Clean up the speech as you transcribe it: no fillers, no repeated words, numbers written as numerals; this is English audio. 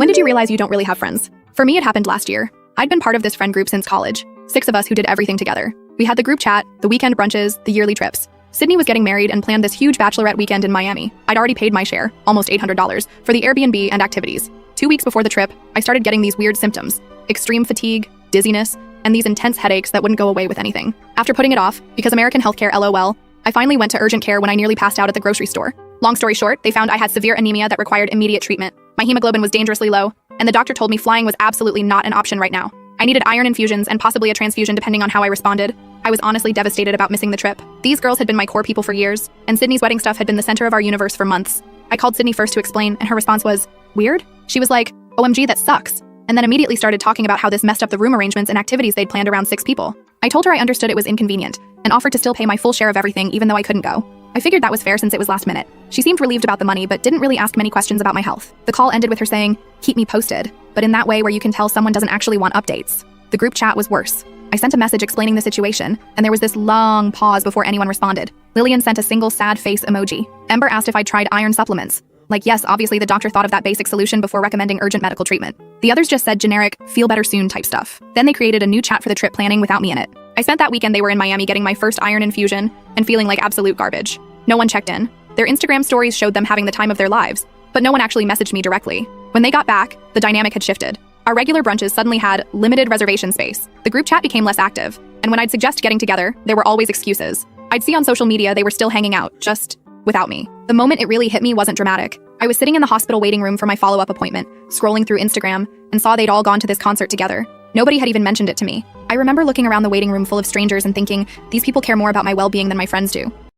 When did you realize you don't really have friends? For me, it happened last year. I'd been part of this friend group since college. 6 of us who did everything together. We had the group chat, the weekend brunches, the yearly trips. Sydney was getting married and planned this huge bachelorette weekend in Miami. I'd already paid my share, almost $800, for the Airbnb and activities. 2 weeks before the trip, I started getting these weird symptoms: extreme fatigue, dizziness, and these intense headaches that wouldn't go away with anything. After putting it off, because American healthcare LOL, I finally went to urgent care when I nearly passed out at the grocery store. Long story short, they found I had severe anemia that required immediate treatment. My hemoglobin was dangerously low, and the doctor told me flying was absolutely not an option right now. I needed iron infusions and possibly a transfusion depending on how I responded. I was honestly devastated about missing the trip. These girls had been my core people for years, and Sydney's wedding stuff had been the center of our universe for months. I called Sydney first to explain, and her response was, "Weird?" She was like, "OMG, that sucks," and then immediately started talking about how this messed up the room arrangements and activities they'd planned around 6 people. I told her I understood it was inconvenient, and offered to still pay my full share of everything even though I couldn't go. I figured that was fair since it was last minute. She seemed relieved about the money but didn't really ask many questions about my health. The call ended with her saying, "Keep me posted," but in that way where you can tell someone doesn't actually want updates. The group chat was worse. I sent a message explaining the situation, and there was this long pause before anyone responded. Lillian sent a single sad face emoji. Ember asked if I'd tried iron supplements. Like, yes, obviously the doctor thought of that basic solution before recommending urgent medical treatment. The others just said generic, feel better soon type stuff. Then they created a new chat for the trip planning without me in it. I spent that weekend they were in Miami getting my first iron infusion and feeling like absolute garbage. No one checked in. Their Instagram stories showed them having the time of their lives, but no one actually messaged me directly. When they got back, the dynamic had shifted. Our regular brunches suddenly had limited reservation space. The group chat became less active, and when I'd suggest getting together, there were always excuses. I'd see on social media they were still hanging out, just without me. The moment it really hit me wasn't dramatic. I was sitting in the hospital waiting room for my follow-up appointment, scrolling through Instagram, and saw they'd all gone to this concert together. Nobody had even mentioned it to me. I remember looking around the waiting room full of strangers and thinking, these people care more about my well-being than my friends do.